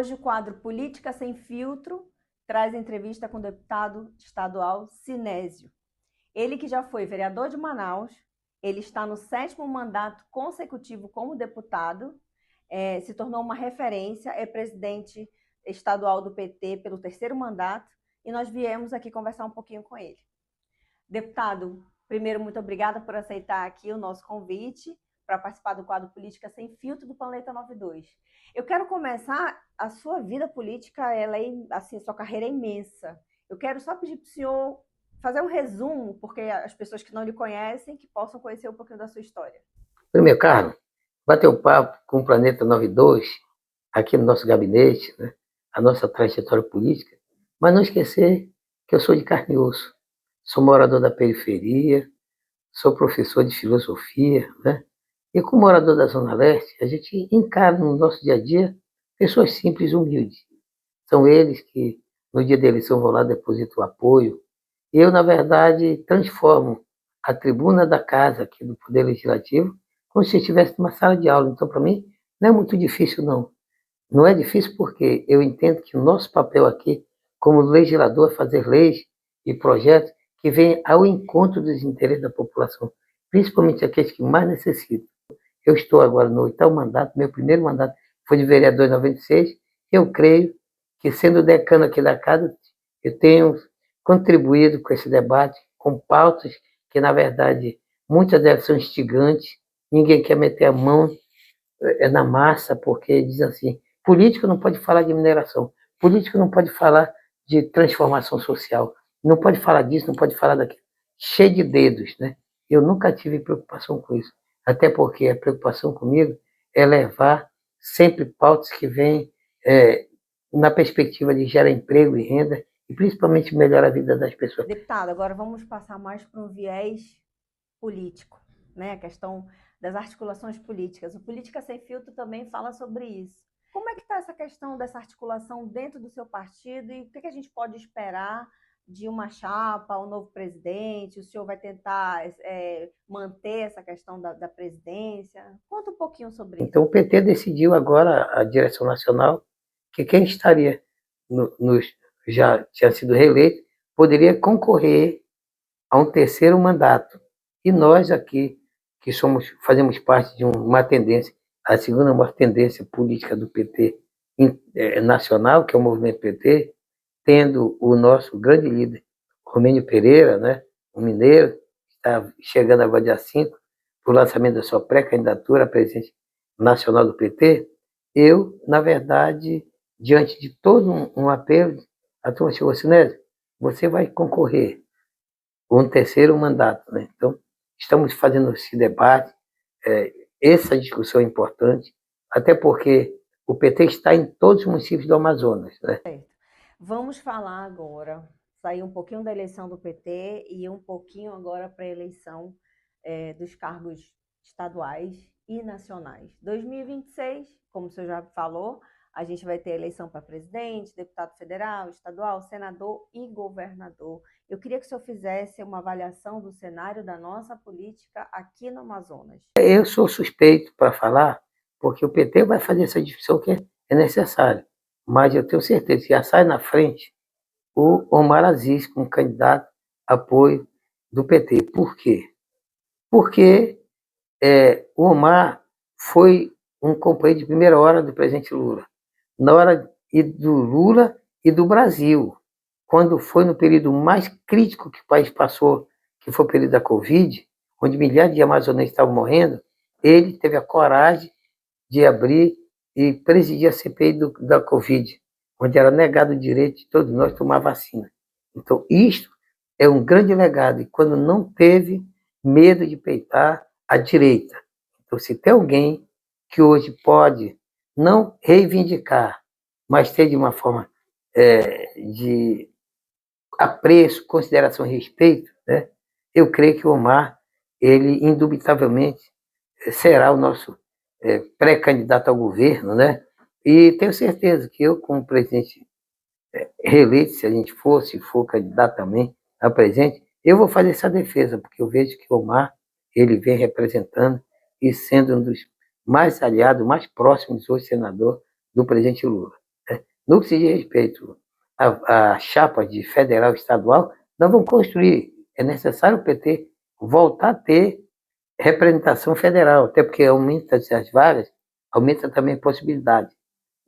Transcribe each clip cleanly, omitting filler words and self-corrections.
Hoje o quadro Política Sem Filtro traz entrevista com o deputado estadual Sinésio. Ele que já foi vereador de Manaus, ele está no 7º mandato consecutivo como deputado, se tornou uma referência, é presidente estadual do PT pelo 3º mandato, e nós viemos aqui conversar um pouquinho com ele. Deputado, primeiro, muito obrigada por aceitar aqui o nosso convite para participar do quadro Política Sem Filtro do Planeta 92. Eu quero começar, a sua vida política, ela é, assim, sua carreira é imensa. Eu quero só pedir para o senhor fazer um resumo, porque as pessoas que não lhe conhecem, que possam conhecer um pouquinho da sua história. Primeiro, Carlos, bater o papo com o Planeta 92, aqui no nosso gabinete, né? A nossa trajetória política, mas não esquecer que eu sou de carne e osso. Sou morador da periferia, sou professor de filosofia, né? E como morador da Zona Leste, a gente encara no nosso dia a dia pessoas simples e humildes. São eles que, no dia da eleição, vão lá, depositam o apoio. E eu, na verdade, transformo a tribuna da casa aqui do Poder Legislativo como se estivesse numa sala de aula. Então, para mim, não é muito difícil, não. Não é difícil porque eu entendo que o nosso papel aqui, como legislador, é fazer leis e projetos que venham ao encontro dos interesses da população, principalmente aqueles que mais necessitam. Eu estou agora no 8º mandato, meu primeiro mandato foi de vereador em 96, e eu creio que, sendo decano aqui da casa, eu tenho contribuído com esse debate, com pautas que, na verdade, muitas delas são instigantes, ninguém quer meter a mão na massa, porque diz assim, político não pode falar de mineração, político não pode falar de transformação social, não pode falar disso, não pode falar daquilo. Cheio de dedos, né? Eu nunca tive preocupação com isso, até porque a preocupação comigo é levar sempre pautas que vêm na perspectiva de gerar emprego e renda e principalmente melhorar a vida das pessoas. Deputado, agora vamos passar mais para um viés político, né? A questão das articulações políticas. O Política Sem Filtro também fala sobre isso. Como é que está essa questão dessa articulação dentro do seu partido e o que a gente pode esperar de uma chapa, um novo presidente? O senhor vai tentar manter essa questão da presidência? Conta um pouquinho sobre isso. Então o PT decidiu agora, a direção nacional, que quem estaria já tinha sido reeleito poderia concorrer a um 3º mandato. E nós aqui, que fazemos parte de uma tendência, a segunda maior tendência política do PT nacional, que é o movimento PT, tendo o nosso grande líder, Romênio Pereira, né, um mineiro, que está chegando agora dia 5, para o lançamento da sua pré-candidatura a presidente nacional do PT, eu, na verdade, diante de todo um apelo, a turma chegou assim, Sinésio, você vai concorrer um 3º mandato, né? Então, estamos fazendo esse debate, essa discussão é importante, até porque o PT está em todos os municípios do Amazonas, né? Certo. Vamos falar agora, sair um pouquinho da eleição do PT e um pouquinho agora para a eleição dos cargos estaduais e nacionais. 2026, como o senhor já falou, a gente vai ter eleição para presidente, deputado federal, estadual, senador e governador. Eu queria que o senhor fizesse uma avaliação do cenário da nossa política aqui no Amazonas. Eu sou suspeito para falar, porque o PT vai fazer essa discussão que é necessária, mas eu tenho certeza que já sai na frente o Omar Aziz como candidato a apoio do PT. Por quê? Porque o Omar foi um companheiro de primeira hora do presidente Lula, na hora do Lula e do Brasil, quando foi no período mais crítico que o país passou, que foi o período da Covid, onde milhares de amazonenses estavam morrendo, ele teve a coragem de abrir e presidir a CPI da Covid, onde era negado o direito de todos nós tomar vacina. Então, isto é um grande legado, e quando não teve medo de peitar a direita. Então, se tem alguém que hoje pode não reivindicar, mas ter de uma forma de apreço, consideração e respeito, né? Eu creio que o Omar, ele indubitavelmente será o nosso pré-candidato ao governo, né? E tenho certeza que eu, como presidente reeleito, se a gente for candidato também a presidente, eu vou fazer essa defesa, porque eu vejo que o Omar, ele vem representando e sendo um dos mais aliados, mais próximos hoje senador do presidente Lula, né? No que se diz respeito à chapa de federal e estadual, nós vamos construir. É necessário o PT voltar a ter representação federal, até porque aumenta as vagas, aumenta também a possibilidade.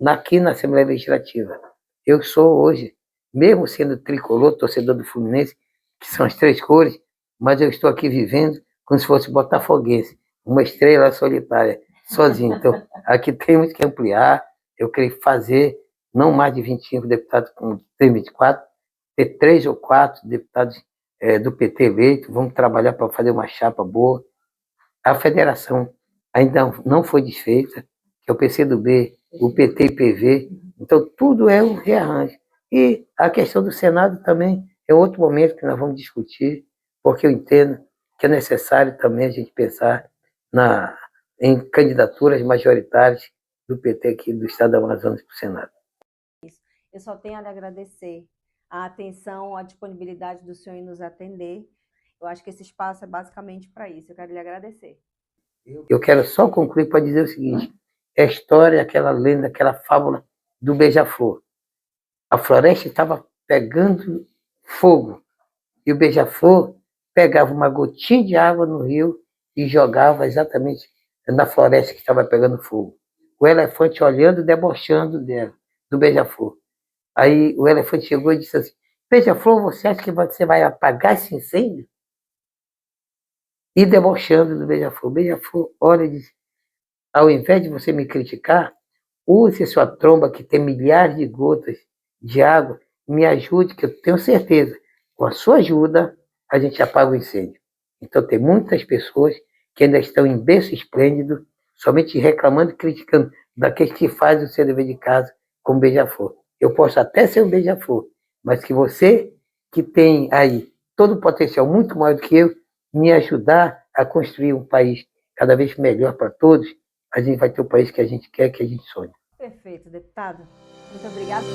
Aqui na Assembleia Legislativa, eu sou hoje, mesmo sendo tricolor, torcedor do Fluminense, que são as três cores, mas eu estou aqui vivendo como se fosse botafoguense, uma estrela solitária, sozinho. Então, aqui temos que ampliar, eu queria fazer não mais de 25 deputados com 2024, ter 3 ou 4 deputados do PT eleito, vamos trabalhar para fazer uma chapa boa. A federação ainda não foi desfeita, que é o PCdoB, o PT e PV, então tudo é um rearranjo. E a questão do Senado também é outro momento que nós vamos discutir, porque eu entendo que é necessário também a gente pensar em candidaturas majoritárias do PT aqui do Estado do Amazonas para o Senado. Eu só tenho a lhe agradecer a atenção, a disponibilidade do senhor em nos atender. Eu acho que esse espaço é basicamente para isso. Eu quero lhe agradecer. Eu quero só concluir para dizer o seguinte: é a história, aquela lenda, aquela fábula do beija-flor. A floresta estava pegando fogo e o beija-flor pegava uma gotinha de água no rio e jogava exatamente na floresta que estava pegando fogo. O elefante olhando, debochando dela, do beija-flor. Aí o elefante chegou e disse assim: beija-flor, você acha que você vai apagar esse incêndio? E debochando do beija-flor. Beija-flor olha e diz: ao invés de você me criticar, use a sua tromba que tem milhares de gotas de água, me ajude, que eu tenho certeza, com a sua ajuda, a gente apaga o incêndio. Então tem muitas pessoas que ainda estão em berço esplêndido, somente reclamando e criticando daqueles que fazem o seu dever de casa como beija-flor. Eu posso até ser um beija-flor, mas que você, que tem aí todo o potencial muito maior do que eu, me ajudar a construir um país cada vez melhor para todos, a gente vai ter o país que a gente quer, que a gente sonha. Perfeito, deputado. Muito obrigada.